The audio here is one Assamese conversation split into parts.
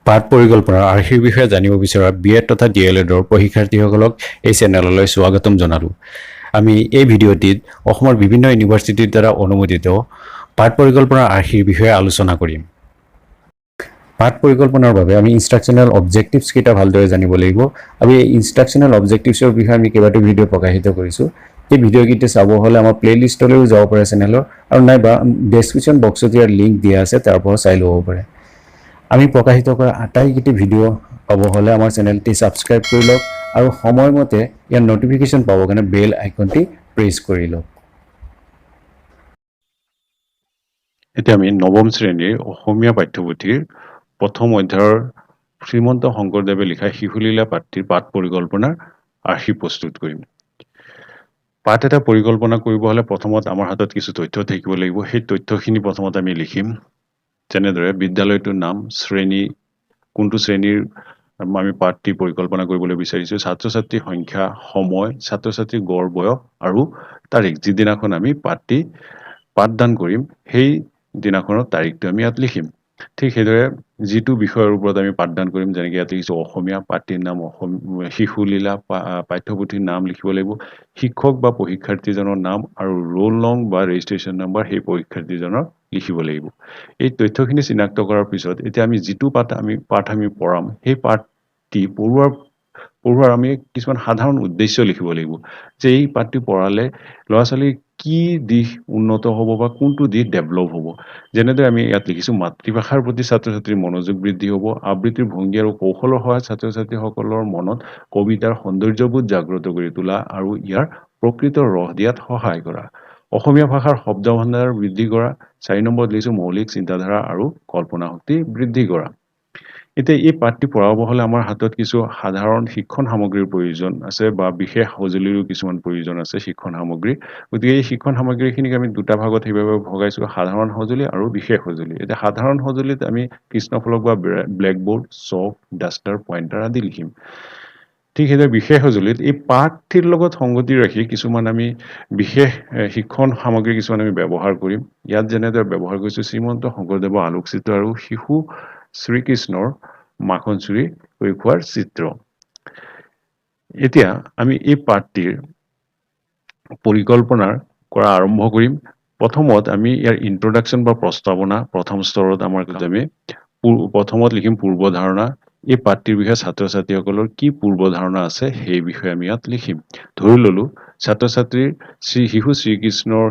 পাঠ পৰিকল্পনাৰ আৰ্হিৰ বিষয়ে জানিব বিচৰা বিএড তথা ডিএলএডৰ প্ৰশিক্ষাৰ্থীসকলক এই চেনেললৈ স্বাগতম জনালোঁ। আমি এই ভিডিঅ'টিত অসমৰ বিভিন্ন ইউনিভাৰ্চিটিৰ দ্বাৰা অনুমোদিত পাঠ পৰিকল্পনাৰ আৰ্হিৰ বিষয়ে আলোচনা কৰিম। পাঠ পৰিকল্পনাৰ বাবে আমি ইনষ্ট্ৰাকশ্যনেল অবজেক্টিভছ কেইটা ভালদৰে জানিব লাগিব। আমি এই ইনষ্ট্ৰাকশ্যনেল অবজেক্টিভছৰ বিষয়ে আমি কেইবাটাও ভিডিঅ' প্ৰকাশিত কৰিছোঁ। এই ভিডিঅ'কেইটা চাব হ'লে আমাৰ প্লেলিষ্টলৈও যাব পাৰে চেনেলৰ, আৰু নাইবা ডেছক্ৰিপশ্যন বক্সত ইয়াৰ লিংক দিয়া আছে, তাৰ পৰা চাই ল'ব পাৰে। আমি প্ৰকাশিত কৰা আটাইকেইটা ভিডিঅ' পাব হ'লে আমাৰ চেনেলটি ছাবস্ক্ৰাইব কৰি লওক আৰু সময়মতে ইয়াৰ নটিফিকেশ্যন পাবৰ কাৰণে বেল আইকনটি প্ৰেছ কৰি লওক। এতিয়া আমি নৱম শ্ৰেণীৰ অসমীয়া পাঠ্যপুথিৰ প্ৰথম অধ্যায়ৰ শ্ৰীমন্ত শংকৰদেৱে লিখা শিশুলীলা পাঠটিৰ পাঠ পৰিকল্পনাৰ আৰ্হি প্ৰস্তুত কৰিম। পাঠ এটা পৰিকল্পনা কৰিব হ'লে প্ৰথমত আমাৰ হাতত কিছু তথ্য থাকিব লাগিব। সেই তথ্যখিনি প্ৰথমত আমি লিখিম। যেনেদৰে বিদ্যালয়টোৰ নাম, শ্ৰেণী, কোনটো শ্ৰেণীৰ আমি পাঠটি পৰিকল্পনা কৰিবলৈ বিচাৰিছোঁ, ছাত্ৰ ছাত্ৰীৰ সংখ্যা, সময়, ছাত্ৰ ছাত্ৰীৰ গড় বয়স আৰু তাৰিখ। যিদিনাখন আমি পাঠটি পাঠদান কৰিম সেই দিনাখনৰ তাৰিখটো আমি ইয়াত লিখিম। ঠিক সেইদৰে যিটো বিষয়ৰ ওপৰত আমি পাঠদান কৰিম, যেনেকৈ ইয়াত লিখিছোঁ অসমীয়া, পাঠটিৰ নাম শিশুলীলা, পাঠ্যপুথিৰ নাম লিখিব লাগিব, শিক্ষক বা পৰীক্ষাৰ্থীজনৰ নাম আৰু ৰোল নং বা ৰেজিষ্ট্ৰেশ্যন নম্বৰ সেই পৰীক্ষাৰ্থীজনৰ লিখিব লাগিব। এই তথ্যখিনি চিনাক্ত কৰাৰ পিছত এতিয়া আমি যিটো পাঠ আমি পঢ়াম সেই পাঠটি পঢ়োৱাৰ আমি কিছুমান সাধাৰণ উদ্দেশ্য লিখিব লাগিব, যে এই পাঠটি পঢ়ালে ল'ৰা ছোৱালীৰ কি দিশ উন্নত হ'ব বা কোনটো দিশ ডেভেলপ হ'ব। যেনেদৰে আমি ইয়াত লিখিছোঁ, মাতৃভাষাৰ প্ৰতি ছাত্ৰ ছাত্ৰীৰ মনোযোগ বৃদ্ধি হ'ব, আবৃত্তিৰ ভংগী আৰু কৌশলৰ সহায়ত ছাত্ৰ ছাত্ৰীসকলৰ মনত কবিতাৰ সৌন্দৰ্যবোধ জাগ্ৰত কৰি তোলা আৰু ইয়াৰ প্ৰকৃত ৰস দিয়াত সহায় কৰা, অসমীয়া ভাষাৰ শব্দ ভাণ্ডাৰ বৃদ্ধি কৰা, 4 নম্বৰত লিখিছোঁ মৌলিক চিন্তাধাৰা আৰু কল্পনা শক্তি বৃদ্ধি কৰা। এতিয়া এই পাঠটি পঢ়াব হ'লে আমাৰ হাতত কিছু সাধাৰণ শিক্ষণ সামগ্ৰীৰ প্ৰয়োজন আছে বা বিশেষ সঁজুলিৰো কিছুমান প্ৰয়োজন আছে শিক্ষণ সামগ্ৰী। গতিকে এই শিক্ষণ সামগ্ৰীখিনিক আমি দুটা ভাগত সেইভাবে ভগাইছোঁ, সাধাৰণ সঁজুলি আৰু বিশেষ সঁজুলি। এতিয়া সাধাৰণ সঁজুলিত আমি কৃষ্ণফলক বা ব্লেকবোৰ্ড, চক, ডাষ্টাৰ, পইণ্টাৰ আদি লিখিম। ঠিক সেইদৰে বিশেষ সঁজুলিত এই পাঠটিৰ লগত সংগতি ৰাখি কিছুমান আমি বিশেষ শিক্ষণ সামগ্ৰী কিছুমান আমি ব্যৱহাৰ কৰিম। ইয়াত যেনেদৰে ব্যৱহাৰ কৰিছোঁ শ্ৰীমন্ত শংকৰদেৱৰ আলোকচিত্ৰ আৰু শিশু শ্ৰীকৃষ্ণৰ মাখন চুৰি কৰি খোৱাৰ চিত্ৰ। এতিয়া আমি এই পাঠটিৰ পৰিকল্পনা কৰা আৰম্ভ কৰিম। প্ৰথমত আমি ইয়াৰ ইন্ট্ৰডাকশ্যন বা প্ৰস্তাৱনা প্ৰথম স্তৰত আমি প্ৰথমত লিখিম পূৰ্বধাৰণা। এই পাঠটিৰ বিষয়ে ছাত্ৰ ছাত্ৰীসকলৰ কি পূৰ্বধাৰণা আছে সেই বিষয়ে আমি ইয়াত লিখিম। ধৰি ল'লো ছাত্ৰ ছাত্ৰীৰ শিশু শ্ৰীকৃষ্ণৰ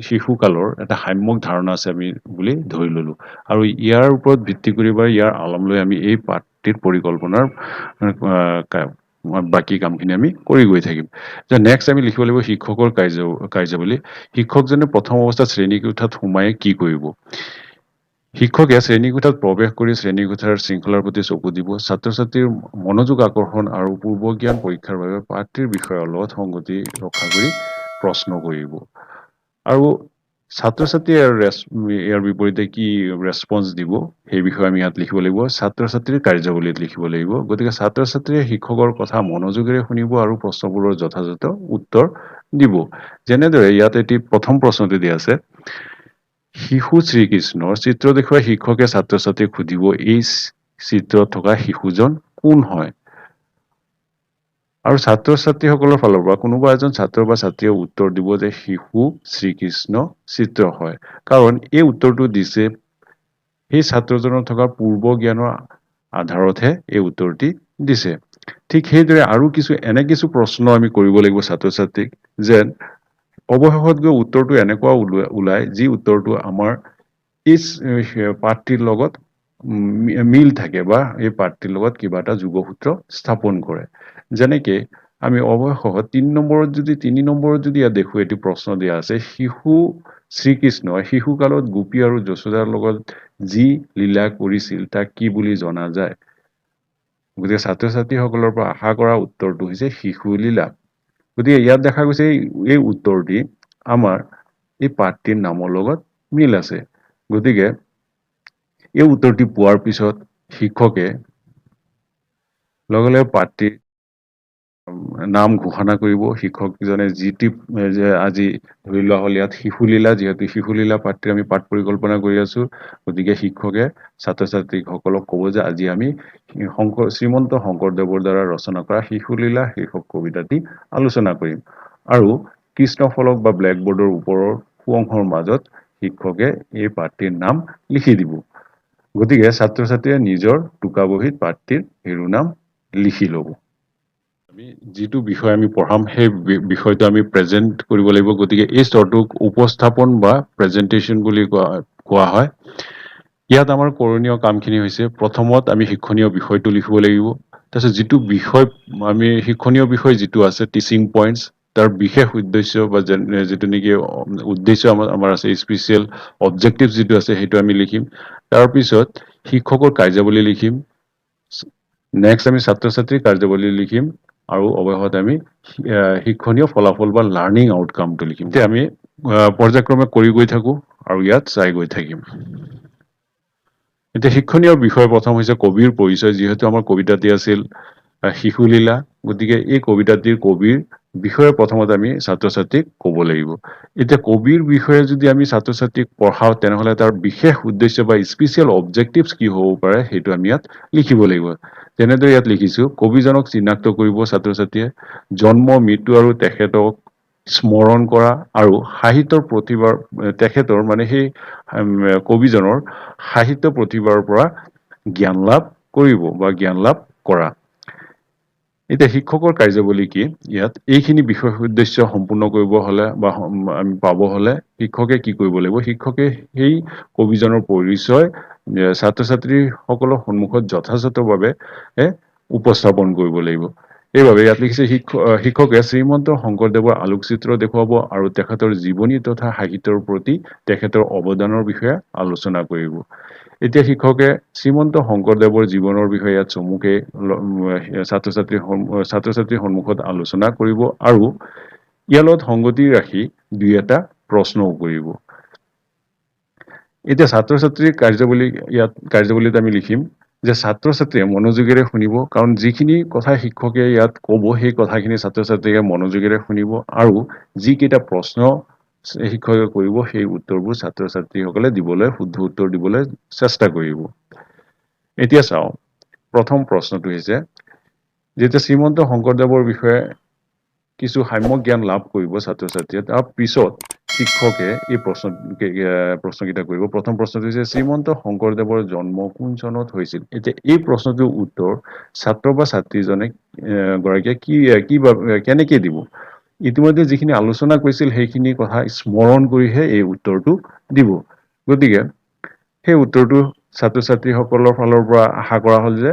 শিশুকালৰ এটা সাম্যক ধাৰণা আছে আমি বুলি ধৰি ল'লো, আৰু ইয়াৰ ওপৰত ভিত্তি কৰি বা ইয়াৰ আলম লৈ আমি এই পাঠটিৰ পৰিকল্পনাৰ বাকী কামখিনি আমি কৰি গৈ থাকিম। যে নেক্সট আমি লিখিব লাগিব শিক্ষকৰ কাৰ্যাৱলী। শিক্ষকজনে প্ৰথম অৱস্থাত শ্ৰেণীকোঠাত সোমাই কি কৰিব? শিক্ষকে শ্ৰেণীকোঠাত প্ৰৱেশ কৰি শ্ৰেণীকোঠাৰ শৃংখলাৰ প্ৰতি চকু দিব, ছাত্ৰ ছাত্ৰীৰ মনোযোগ আকৰ্ষণ আৰু পূৰ্ব জ্ঞান পৰীক্ষাৰ বাবে পাঠটিৰ বিষয়ৰ লগত সংগতি ৰক্ষা কৰি প্ৰশ্ন কৰিব, আৰু ছাত্ৰ ছাত্ৰীয়ে ইয়াৰ বিপৰীতে কি ৰেছপন্স দিব সেই বিষয়ে আমি ইয়াত লিখিব লাগিব, ছাত্ৰ ছাত্ৰীৰ কাৰ্যাৱলীত লিখিব লাগিব। গতিকে ছাত্ৰ ছাত্ৰীয়ে শিক্ষকৰ কথা মনোযোগেৰে শুনিব আৰু প্ৰশ্নবোৰৰ যথাযথ উত্তৰ দিব। যেনেদৰে ইয়াত এটি প্ৰথম প্ৰশ্নটি দিয়া আছে, শিশু শ্ৰীকৃষ্ণৰ চিত্ৰ দেখুৱাই শিক্ষকে ছাত্ৰ ছাত্ৰীক সুধিব, এই চিত্ৰত থকা শিশুজন কোন হয়? আৰু ছাত্ৰ ছাত্ৰীসকলৰ ফালৰ পৰা কোনোবা এজন ছাত্ৰ বা ছাত্ৰীয়ে উত্তৰ দিব যে শিশু শ্ৰীকৃষ্ণ চিত্ৰ হয়, কাৰণ এই উত্তৰটো দিছে সেই ছাত্ৰজনৰ থকা পূৰ্ব জ্ঞানৰ আধাৰতহে এই উত্তৰটি দিছে। ঠিক সেইদৰে আৰু এনে কিছু প্ৰশ্ন আমি কৰিব লাগিব ছাত্ৰ ছাত্ৰীক, যেন অৱশেষত গৈ উত্তৰটো এনেকুৱা ওলায় যি উত্তৰটো আমাৰ এই পাঠটিৰ লগত মিল থাকে বা এই পাঠটিৰ লগত কিবা এটা যোগসূত্ৰ স্থাপন কৰে। যেনেকে আমি অৱশেষত 3 নম্বৰত যদি ইয়াত দেখো এটি প্ৰশ্ন দিয়া আছে, শিশু শ্ৰীকৃষ্ণ শিশুকালত গোপী আৰু যশোদাৰ লগত যি লীলা কৰিছিল তাক কি বুলি জনা যায়? গতিকে ছাত্ৰ ছাত্ৰীসকলৰ পৰা আশা কৰা উত্তৰটো হৈছে শিশু লীলা। গতিকে ইয়াত দেখা গৈছে এই উত্তৰটি আমাৰ এই পাঠটিৰ নামৰ লগত মিল আছে। গতিকে এই উত্তৰটি পোৱাৰ পিছত শিক্ষকে লগে লগে পাঠটিৰ নাম ঘোষণা কৰিব শিক্ষকজনে যিটি যে আজি ধৰি লোৱা হ'ল ইয়াত শিশুলীলা যিহেতু শিশুলীলা পাঠটিৰ আমি পাঠ পৰিকল্পনা কৰি আছো গতিকে শিক্ষকে ছাত্ৰ ছাত্ৰীসকলক ক'ব যে আজি আমি শ্ৰীমন্ত শংকৰদেৱৰ দ্বাৰা ৰচনা কৰা শিশুলীলা শীৰ্ষক কবিতাটি আলোচনা কৰিম আৰু কৃষ্ণ ফলক বা ব্লেকবোৰ্ডৰ ওপৰৰ সোঁঅংশৰ মাজত শিক্ষকে এই পাঠটিৰ নাম লিখি দিব গতিকে ছাত্ৰ ছাত্ৰীয়ে নিজৰ টোকা বহীত পাঠটিৰ শিৰোনাম লিখি ল'ব আমি যিটো বিষয় আমি পঢ়াম সেই বিষয়টো আমি প্ৰেজেন্ট কৰিব লাগিব গতিকে এই স্তৰটোক উপস্থাপন বা প্ৰেজেন্টেশ্যন বুলি কোৱা হয় ইয়াত আমাৰ কৰণীয় কামখিনি হৈছে প্ৰথমত আমি শিক্ষণীয় বিষয়টো লিখিব লাগিব তাৰপিছত যিটো বিষয় আমি শিক্ষণীয় বিষয় যিটো আছে টিচিং পইণ্টছ তাৰ বিশেষ উদ্দেশ্য বা যিটো নেকি উদ্দেশ্য আমাৰ আছে স্পেচিয়েল অবজেক্টিভ যিটো আছে সেইটো আমি লিখিম তাৰপিছত শিক্ষকৰ কাৰ্যাৱলী লিখিম নেক্সট আমি ছাত্ৰ ছাত্ৰীৰ কাৰ্যাৱলী লিখিম আৰু অৱশেষত আমি শিক্ষণীয় ফলাফল বা লাৰ্ণিং আউটকামটো লিখিম এতিয়া আমি পৰ্যায়ক্ৰমে কৰি গৈ থাকো আৰু ইয়াত চাই গৈ থাকিম এতিয়া শিক্ষণীয় বিষয় প্ৰথম হৈছে কবিৰ পৰিচয় যিহেতু আমাৰ কবিতাটি আছিল শিশুলীলা গতিকে এই কবিতাটিৰ কবিৰ বিষয়ে প্ৰথমতে আমি ছাত্ৰ ছাত্ৰীক ক'ব লাগিব এতিয়া কবিৰ বিষয়ে যদি আমি ছাত্ৰ ছাত্ৰীক পঢ়াওঁ তেনেহ'লে তাৰ বিশেষ উদ্দেশ্য বা স্পেচিয়েল অবজেক্টিভছ কি হ'ব পাৰে সেইটো আমি ইয়াত লিখিব লাগিব যেনেদৰে ইয়াত লিখিছো কবিজনক চিনাক্ত কৰিব ছাত্ৰ ছাত্ৰীয়ে জন্ম মৃত্যু আৰু তেখেতক স্মৰণ কৰা আৰু সাহিত্যৰ প্ৰতিভাৰ তেখেতৰ মানে সেই কবিজনৰ সাহিত্য প্ৰতিভাৰ পৰা জ্ঞান লাভ কৰিব বা জ্ঞান লাভ কৰা এতিয়া শিক্ষকৰ কাৰ্যাৱলী কি ইয়াত এইখিনি বিষয় উদ্দেশ্য সম্পূৰ্ণ কৰিব হলে বা আমি পাব হলে শিক্ষকে কি কৰিব লাগিব শিক্ষকে সেই কবিজনৰ পৰিচয় ছাত্ৰ ছাত্ৰীসকলৰ সন্মুখত যথাযথভাৱে উপস্থাপন কৰিব লাগিব এইভাবে ইয়াত লিখিছে শিক্ষকে শ্ৰীমন্ত শংকৰদেৱৰ আলোকচিত্ৰ দেখুৱাব আৰু তেখেতৰ জীৱনী তথা সাহিত্যৰ প্ৰতি তেখেতৰ অৱদানৰ বিষয়ে আলোচনা কৰিব এতিয়া শিক্ষকে শ্ৰীমন্ত শংকৰদেৱৰ জীৱনৰ বিষয়ে ইয়াত চমুকে ছাত্ৰ ছাত্ৰীৰ সন্মুখত আলোচনা কৰিব আৰু ইয়াৰ লগত সংগতি ৰাখি দুই এটা প্ৰশ্নও কৰিব এতিয়া ছাত্ৰ ছাত্ৰীৰ কাৰ্যাৱলীত আমি লিখিম যে ছাত্ৰ ছাত্ৰীয়ে মনোযোগেৰে শুনিব কাৰণ যিখিনি কথা শিক্ষকে ইয়াত ক'ব সেই কথাখিনি ছাত্ৰ ছাত্ৰীয়ে মনোযোগেৰে শুনিব আৰু যিকেইটা প্ৰশ্ন শিক্ষকে কৰিব সেই উত্তৰবোৰ ছাত্ৰ ছাত্ৰীসকলে দিবলৈ শুদ্ধ উত্তৰ দিবলৈ চেষ্টা কৰিব এতিয়া চাওঁ প্ৰথম প্ৰশ্নটো হৈছে যেতিয়া শ্ৰীমন্ত শংকৰদেৱৰ বিষয়ে কিছু সাম্যক জ্ঞান লাভ কৰিব ছাত্ৰ ছাত্ৰীয়ে তাৰ পিছত শিক্ষকে এই প্ৰশ্নকেইটা কৰিব প্ৰথম প্ৰশ্নটো হৈছে শ্ৰীমন্ত শংকৰদেৱৰ জন্ম কোন চনত হৈছিল এতিয়া এই প্ৰশ্নটোৰ উত্তৰ ছাত্ৰ বা ছাত্ৰীজনে গৰাকীয়ে কেনেকে দিব ইতিমধ্যে যিখিনি আলোচনা কৰিছিল সেইখিনি কথা স্মৰণ কৰিহে এই উত্তৰটো দিব গতিকে সেই উত্তৰটো ছাত্ৰ ছাত্ৰীসকলৰ ফালৰ পৰা আশা কৰা হ'ল যে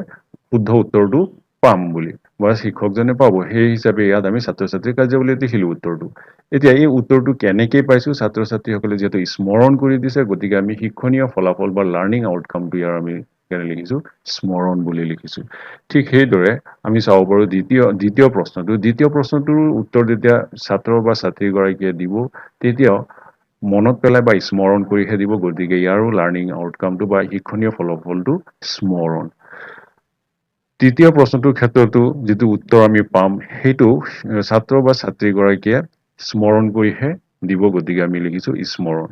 শুদ্ধ উত্তৰটো পাম বুলি বা শিক্ষকজনে পাব সেই হিচাপে ইয়াত আমি ছাত্ৰ ছাত্ৰীৰ কাৰ্যাৱলীত লিখিলো উত্তৰটো এতিয়া এই উত্তৰটো কেনেকে পাইছো ছাত্ৰ ছাত্ৰীসকলে যিহেতু স্মৰণ কৰি দিছে গতিকে আমি শিক্ষণীয় ফলাফল বা লাৰ্ণিং আউটকামটো ইয়াৰ আমি কেনে লিখিছো স্মৰণ বুলি লিখিছো ঠিক সেইদৰে আমি চাব পাৰো দ্বিতীয় প্ৰশ্নটোৰ উত্তৰ যেতিয়া ছাত্ৰ বা ছাত্ৰীগৰাকীয়ে দিব তেতিয়া মনত পেলাই বা স্মৰণ কৰিহে দিব গতিকে ইয়াৰো লাৰ্ণিং আউটকামটো বা শিক্ষণীয় ফলাফলটো স্মৰণ তৃতীয় প্ৰশ্নটোৰ ক্ষেত্ৰতো যিটো উত্তৰ আমি পাম সেইটো ছাত্ৰ বা ছাত্ৰীগৰাকীয়ে স্মৰণ কৰিহে দিব গতিকে আমি লিখিছো স্মৰণ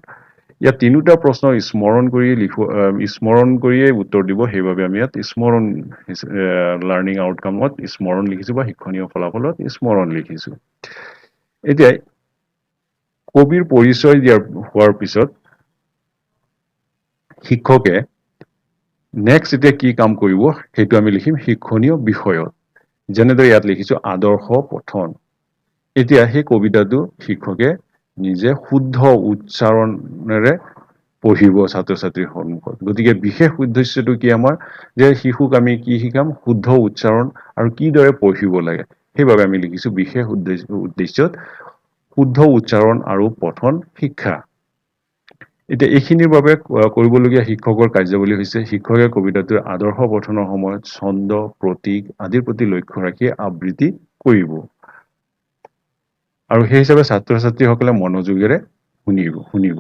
ইয়াত তিনিটা প্ৰশ্ন স্মৰণ কৰিয়ে উত্তৰ দিব সেইবাবে আমি ইয়াত স্মৰণ লাৰ্ণিং আউটকামত স্মৰণ লিখিছো বা শিক্ষণীয় ফলাফলত স্মৰণ লিখিছো এতিয়া কবিৰ পৰিচয় হোৱাৰ পিছত শিক্ষকে নেক্সট এতিয়া কি কাম কৰিব সেইটো আমি লিখিম শিক্ষণীয় বিষয়ত যেনেদৰে ইয়াত লিখিছো আদৰ্শ পঠন এতিয়া সেই কবিতাটো শিক্ষকে নিজে শুদ্ধ উচ্চাৰণেৰে পঢ়িব ছাত্ৰ ছাত্ৰীৰ সন্মুখত গতিকে বিশেষ উদ্দেশ্যটো কি আমাৰ যে শিশুক আমি কি শিকাম শুদ্ধ উচ্চাৰণ আৰু কিদৰে পঢ়িব লাগে সেইবাবে আমি লিখিছো বিশেষ উদ্দেশ্যত শুদ্ধ উচ্চাৰণ আৰু পঠন শিক্ষা এতিয়া এইখিনিৰ বাবে কৰিবলগীয়া শিক্ষকৰ কাৰ্যাৱলী হৈছে শিক্ষকে কবিতাটোৰ আদৰ্শ পঠনৰ সময়ত ছন্দ প্ৰতীক আদিৰ প্ৰতি লক্ষ্য ৰাখি আবৃত্তি কৰিব আৰু সেই হিচাপে ছাত্ৰ ছাত্ৰীসকলে মনোযোগেৰে শুনিব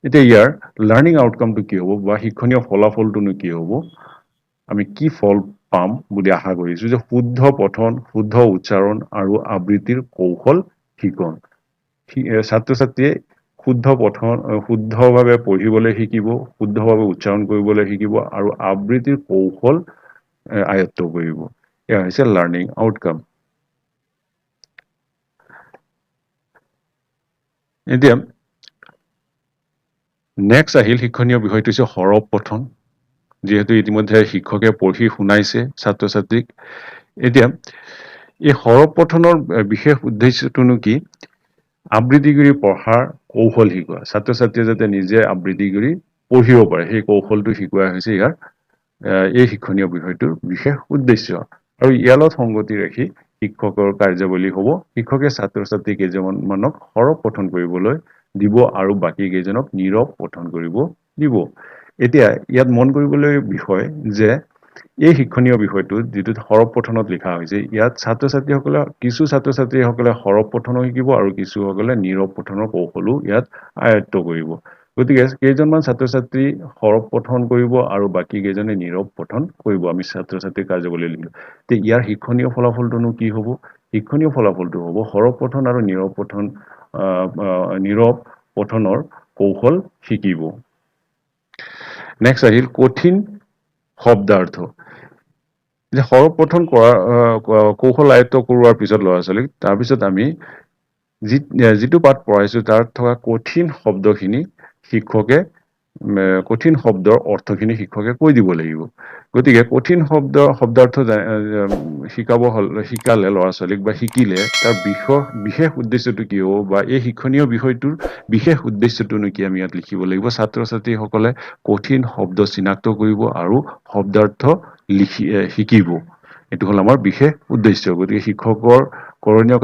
এতিয়া ইয়াৰ লাৰ্ণিং আউটকামটো কি হ'ব বা শিক্ষণীয় ফলাফলটোনো কি হ'ব আমি কি ফল পাম বুলি আশা কৰিছো যে শুদ্ধ পঠন শুদ্ধ উচ্চাৰণ আৰু আবৃত্তিৰ কৌশল শিকন ছাত্ৰ ছাত্ৰীয়ে শুদ্ধ পঠন শুদ্ধভাৱে পঢ়িবলৈ শিকিব শুদ্ধভাৱে উচ্চাৰণ কৰিবলৈ শিকিব আৰু আবৃত্তিৰ কৌশল আয়ত্ত কৰিব এয়া হৈছে লাৰ্নিং আউটকাম এতিয়া নেক্সট আহিল শিক্ষণীয় বিষয়টো হৈছে সৰব পঠন যেহেতু ইতিমধ্যে শিক্ষকে পঢ়ি শুনাইছে ছাত্ৰ ছাত্ৰীক এতিয়া এই সৰব পঠনৰ বিশেষ উদ্দেশ্যটোনো কি আবৃত্তি কৰি পঢ়াৰ কৌশল শিকোৱা ছাত্ৰ ছাত্ৰীয়ে যাতে নিজে আবৃত্তি কৰি পঢ়িব পাৰে সেই কৌশলটো শিকোৱা হৈছে ইয়াৰ এই শিক্ষণীয় বিষয়টোৰ বিশেষ উদ্দেশ্য আৰু ইয়াৰ লগত সংগতি ৰাখি শিক্ষকৰ কাৰ্যাৱলী হ'ব শিক্ষকে ছাত্ৰ ছাত্ৰী কেইজনমানক সৰব পঠন কৰিবলৈ দিব আৰু বাকী কেইজনক নীৰৱ পঠন কৰিব দিব এতিয়া ইয়াত মন কৰিবলৈ বিষয় যে এই শিক্ষণীয় বিষয়টো যিটো সৰব পঠনত লিখা হৈছে ইয়াত ছাত্ৰ ছাত্ৰীসকলে কিছু ছাত্ৰ ছাত্ৰীসকলে সৰব পঠনো শিকিব আৰু কিছুসকলে নীৰৱ পঠনৰ কৌশলো ইয়াত আয়ত্ত কৰিব গতিকে কেইজনমান ছাত্ৰ ছাত্ৰী সৰব পঠন কৰিব আৰু বাকী কেইজনে নীৰৱ পঠন কৰিব আমি ছাত্ৰ ছাত্ৰীৰ কাৰ্যাৱলী লিখিলো তে ইয়াৰ শিক্ষণীয় ফলাফলটোনো কি হ'ব শিক্ষণীয় ফলাফলটো হ'ব সৰব পঠন আৰু নীৰৱ পঠনৰ কৌশল শিকিব নেক্সট আহিল কঠিন শব্দাৰ্থ যে সৰব পঠন কৰা কৌশল আয়ত্ত কৰোৱাৰ পিছত ল'ৰা ছোৱালীক তাৰপিছত আমি যিটো পাঠ পঢ়াইছো তাত থকা কঠিন শব্দখিনি শিক্ষকে কঠিন শব্দৰ অৰ্থখিনি শিক্ষকে কৈ দিব লাগিব গতিকে কঠিন শব্দাৰ্থ শিকালে ল'ৰা ছোৱালীক বা শিকিলে তাৰ বিশেষ উদ্দেশ্যটো কি হ'ব বা এই শিক্ষণীয় বিষয়টোৰ বিশেষ উদ্দেশ্যটোনো কি আমি ইয়াত লিখিব লাগিব ছাত্ৰ ছাত্ৰীসকলে কঠিন শব্দ চিনাক্ত কৰিব আৰু শব্দাৰ্থ শিকিব এইটো হ'ল আমাৰ বিশেষ উদ্দেশ্য গতিকে শিক্ষকৰ কৰণীয়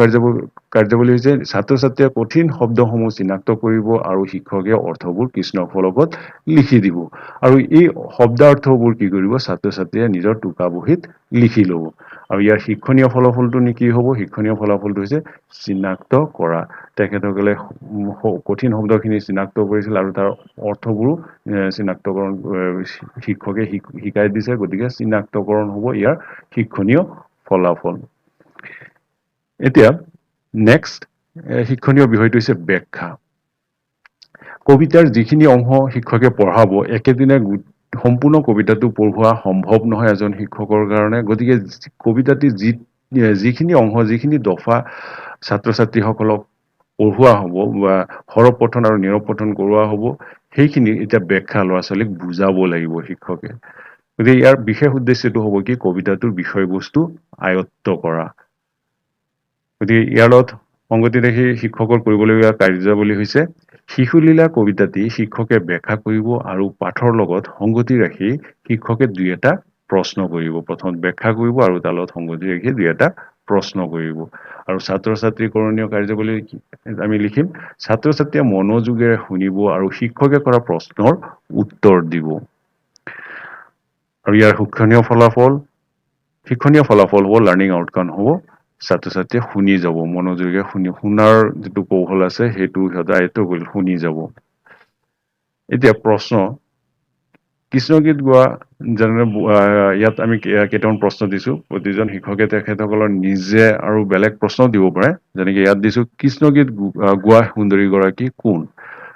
কাৰ্যাৱলী হৈছে ছাত্ৰ ছাত্ৰীয়ে কঠিন শব্দসমূহ চিনাক্ত কৰিব আৰু শিক্ষকে অৰ্থবোৰ কৃষ্ণ ফলকত লিখি দিব আৰু এই শব্দাৰ্থবোৰ কি কৰিব ছাত্ৰ ছাত্ৰীয়ে নিজৰ টোকা বহীত লিখি ল'ব আৰু ইয়াৰ শিক্ষণীয় ফলাফলটো কি হ'ব শিক্ষণীয় ফলাফলটো হৈছে চিনাক্ত কৰা তেখেতসকলে কঠিন শব্দখিনি চিনাক্ত কৰিছিল আৰু তাৰ অৰ্থবোৰো চিনাক্তকৰণ শিক্ষকে শিকাই দিছে গতিকে চিনাক্তকৰণ হ'ব ইয়াৰ শিক্ষণীয় ফলাফল এতিয়া নেক্সট শিক্ষণীয় বিষয়টো হৈছে ব্যাখ্যা কবিতাৰ যিখিনি অংশ শিক্ষকে পঢ়াব একেদিনে সম্পূৰ্ণ কবিতাটো পঢ়োৱা সম্ভৱ নহয় এজন শিক্ষকৰ কাৰণে গতিকে কবিতাটি যিখিনি অংশ যিখিনি দফা ছাত্ৰ ছাত্ৰীসকলক পঢ়োৱা হ'ব বা সৰব পঠন আৰু নীৰৱ পঠন কৰোৱা হ'ব সেইখিনি এতিয়া ব্যাখ্যা ল'ৰা ছোৱালীক বুজাব লাগিব শিক্ষকে গতিকে ইয়াৰ বিশেষ উদ্দেশ্যটো হ'ব কি কবিতাটোৰ বিষয়বস্তু আয়ত্ত কৰা গতিকে ইয়াৰ লগত সংগতি ৰাখি শিক্ষকৰ কৰিবলগীয়া কাৰ্যাৱলী হৈছে শিশুলীলা কবিতাটি শিক্ষকে ব্যাখ্যা কৰিব আৰু পাঠৰ লগত সংগতি ৰাখি শিক্ষকে দুই এটা প্ৰশ্ন কৰিব প্ৰথমত ব্যাখ্যা কৰিব আৰু তাৰ লগত সংগতি ৰাখি দুই এটা প্ৰশ্ন কৰিব আৰু ছাত্ৰ ছাত্ৰী কৰণীয় কাৰ্যাৱলী আমি লিখিম ছাত্ৰ ছাত্ৰীয়ে মনোযোগেৰে শুনিব আৰু শিক্ষকে কৰা প্ৰশ্নৰ উত্তৰ দিব আৰু ইয়াৰ শিক্ষণীয় ফলাফল হ'ব লাৰ্নিং আউটকাম হ'ব ছাত্ৰ ছাত্ৰীয়ে শুনি যাব মনোযোগেৰে শুনাৰ যিটো কৌশল আছে সেইটো সিহঁতে আয়ত্ত কৰি শুনি যাব এতিয়া প্ৰশ্ন কৃষ্ণগীত গোৱা যেনে ইয়াত আমি কেইটামান প্ৰশ্ন দিছো প্ৰতিজন শিক্ষকে তেখেতসকলৰ নিজে আৰু বেলেগ প্ৰশ্ন দিব পাৰে যেনেকে ইয়াত দিছো কৃষ্ণগীত গোৱা সুন্দৰী গৰাকী কোন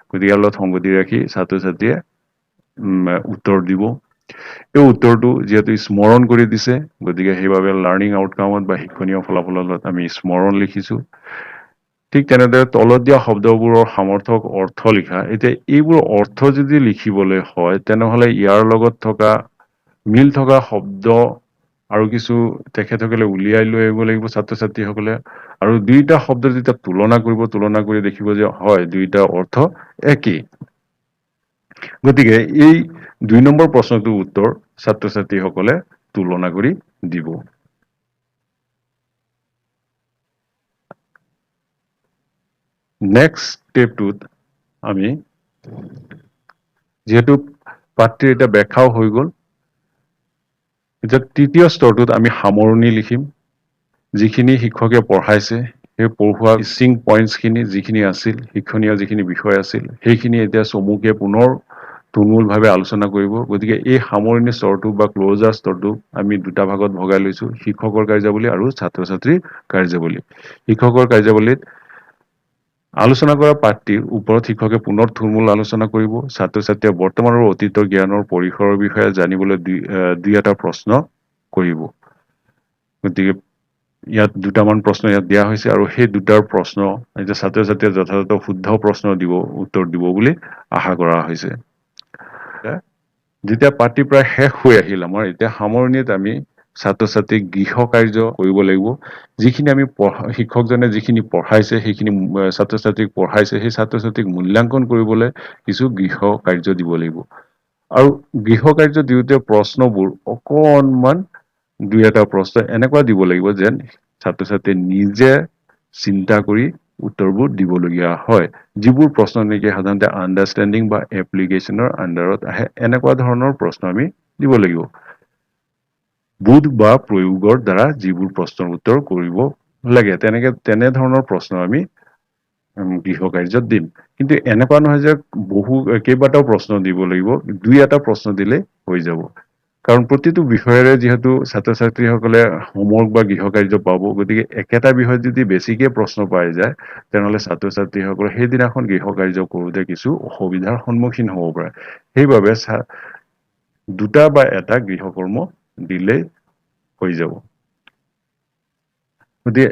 গতিকে ইয়াৰ লগত সংগতি ৰাখি ছাত্ৰ ছাত্ৰীয়ে উত্তৰ দিব এই উত্তৰটো যিহেতু স্মৰণ কৰি দিছে গতিকে সেইবাবে লাৰ্নিং আউটকামত বা শিক্ষণীয় ফলাফলত আমি স্মৰণ লিখিছো ঠিক তেনেদৰে তলত দিয়া শব্দবোৰৰ সামৰ্থক অৰ্থ লিখা এতিয়া এইবোৰ অৰ্থ যদি লিখিবলৈ হয় তেনেহলে ইয়াৰ লগত থকা মিল থকা শব্দ আৰু কিছু তেখেতসকলে উলিয়াই লৈ আহিব লাগিব ছাত্ৰ ছাত্ৰীসকলে আৰু দুইটা শব্দ যেতিয়া তুলনা কৰি দেখিব যে হয় দুইটা অৰ্থ একেই গতিকে এই ২ নম্বৰ প্ৰশ্নটোৰ উত্তৰ ছাত্ৰ ছাত্ৰীসকলে তুলনা কৰি দিব নেক্সট স্টেপটোত আমি যেহেতু পাঠটিৰ এটা ব্যাখ্যাও হৈ গ'ল এতিয়া তৃতীয় স্তৰটোত আমি সামৰণি লিখিম যিখিনি শিক্ষকে পঢ়াইছে সেই পঢ়োৱা মিছিং পইণ্টছখিনি যিখিনি আছিল শিক্ষণীয় যিখিনি বিষয় আছিল সেইখিনি এতিয়া চমুকে পুনৰ তুলমূলভাৱে আলোচনা কৰিব। গতিকে এই সামৰণি স্তৰটো বা ক্লজাৰ স্তৰটো আমি দুটা ভাগত ভগাই লৈছো, শিক্ষকৰ কাৰ্যাৱলী আৰু ছাত্ৰ ছাত্ৰীৰ কাৰ্যাৱলী। শিক্ষকৰ কাৰ্যাৱলীত আলোচনা কৰা পাঠটিৰ ওপৰত শিক্ষকে পুনৰ থুলমূল আলোচনা কৰিব। ছাত্ৰ ছাত্ৰীয়ে বৰ্তমান আৰু অতীতৰ জ্ঞানৰ পৰিসৰৰ বিষয়ে জানিবলৈ দুই এটা প্ৰশ্ন কৰিব। গতিকে ইয়াত দুটামান প্ৰশ্ন ইয়াত দিয়া হৈছে আৰু সেই দুটাৰ প্ৰশ্ন এতিয়া ছাত্ৰ ছাত্ৰীয়ে যথাযথ শুদ্ধ প্ৰশ্ন উত্তৰ দিব বুলি আশা কৰা হৈছে। যেতিয়া পাঠটি প্ৰায় শেষ হৈ আহিল আমাৰ, এতিয়া সামৰণিত আমি ছাত্ৰ ছাত্ৰীক গৃহ কাৰ্য কৰিব লাগিব। যিখিনি আমি শিক্ষকজনে যিখিনি পঢ়াইছে, সেইখিনি ছাত্ৰ ছাত্ৰীক পঢ়াইছে, সেই ছাত্ৰ ছাত্ৰীক মূল্যাংকন কৰিবলৈ কিছু গৃহ কাৰ্য দিব লাগিব। আৰু গৃহ কাৰ্য দিওঁতে প্ৰশ্নবোৰ অকণমান দুই এটা প্ৰশ্ন এনেকুৱা দিব লাগিব যেন ছাত্ৰ ছাত্ৰীয়ে নিজে চিন্তা কৰি উত্তৰবোৰ দিবলগীয়া হয়। যিবোৰ প্ৰশ্ন নেকি সাধাৰণতে আণ্ডাৰষ্টেণ্ডিং বা এপ্লিকেশ্যনৰ আণ্ডাৰত আহে, এনেকুৱা ধৰণৰ প্ৰশ্ন আমি দিব লাগিব। বোধ বা প্ৰয়োগৰ দ্বাৰা যিবোৰ প্ৰশ্নৰ উত্তৰ কৰিব লাগে, তেনেধৰণৰ প্ৰশ্ন আমি গৃহ কাৰ্যত দিম। কিন্তু এনেকুৱা নহয় যে কেইবাটাও প্ৰশ্ন দিব লাগিব, দুই এটা প্ৰশ্ন দিলে হৈ যাব। কাৰণ প্ৰতিটো বিষয়েৰে যিহেতু ছাত্ৰ ছাত্ৰীসকলে হোমৱৰ্ক বা গৃহ কাৰ্য পাব, গতিকে একেটা বিষয়ত যদি বেছিকে প্ৰশ্ন পাই যায়, তেনেহ'লে ছাত্ৰ ছাত্ৰীসকলে সেইদিনাখন গৃহ কাৰ্য কৰোঁতে কিছু অসুবিধাৰ সন্মুখীন হ'ব পাৰে। সেইবাবে দুটা বা এটা গৃহকৰ্ম দিলেই হৈ যাব। গতিকে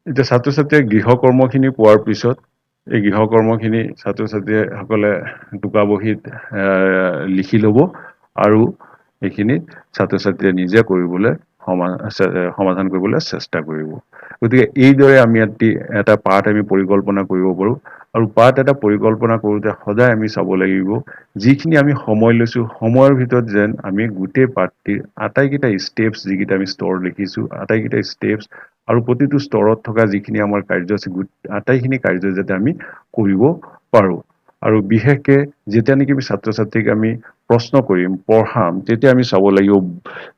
এতিয়া ছাত্ৰ ছাত্ৰীয়ে গৃহকৰ্মখিনি পোৱাৰ পিছত এই গৃহকৰ্মখিনি ছাত্ৰ ছাত্ৰীসকলে টোকা বহীত লিখি ল'ব আৰু এইখিনি ছাত্ৰ ছাত্ৰীয়ে নিজে কৰিবলৈ সমাধান কৰিবলৈ চেষ্টা কৰিব। গতিকে এইদৰে আমি এটা পাঠ আমি পৰিকল্পনা কৰিব পাৰোঁ। আৰু পাঠ এটা পৰিকল্পনা কৰোঁতে সদায় আমি চাব লাগিব, যিখিনি আমি সময় লৈছোঁ, সময়ৰ ভিতৰত যেন আমি গোটেই পাঠটিৰ আটাইকেইটা ষ্টেপছ, যিকেইটা আমি স্তৰ লিখিছোঁ, আটাইকেইটা ষ্টেপছ আৰু প্ৰতিটো স্তৰত থকা যিখিনি আমাৰ কাৰ্য আছে, আটাইখিনি কাৰ্য যাতে আমি কৰিব পাৰোঁ। আৰু বিশেষকে যেতিয়া নেকি ছাত্ৰ ছাত্ৰীক আমি প্ৰশ্ন কৰিম, পঢ়াম, তেতিয়া আমি চাব লাগিব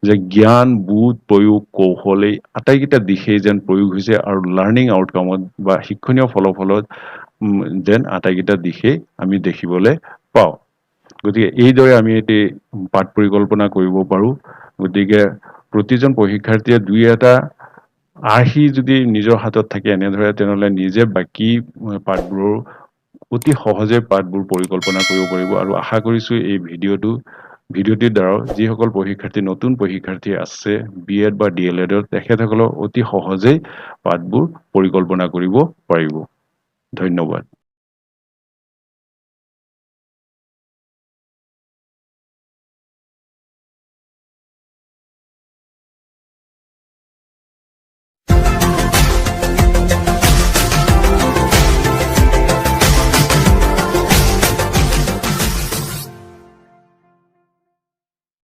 যে জ্ঞান, বোধ, প্ৰয়োগ, কৌশল এই আটাইকেইটা দিশেই যেন প্ৰয়োগ হৈছে আৰু লাৰ্ণিং আউটকামত বা শিক্ষণীয় ফলাফলত যেন আটাইকেইটা দিশেই আমি দেখিবলৈ পাওঁ। গতিকে এইদৰে আমি এটি পাঠ পৰিকল্পনা কৰিব পাৰোঁ। গতিকে প্ৰতিজন পৰীক্ষাৰ্থীয়ে দুই এটা আৰ্হি যদি নিজৰ হাতত থাকে এনেদৰে, তেনেহ'লে নিজে বাকী পাঠবোৰৰ অতি সহজে পাঠবোৰ পৰিকল্পনা কৰিব পাৰিব। আৰু আশা কৰিছোঁ এই ভিডিঅ'টিৰ দ্বাৰা যিসকল নতুন পৰীক্ষাৰ্থী আছে BEd বা DLED, তেখেতসকলক অতি সহজেই পাঠবোৰ পৰিকল্পনা কৰিব পাৰিব। ধন্যবাদ।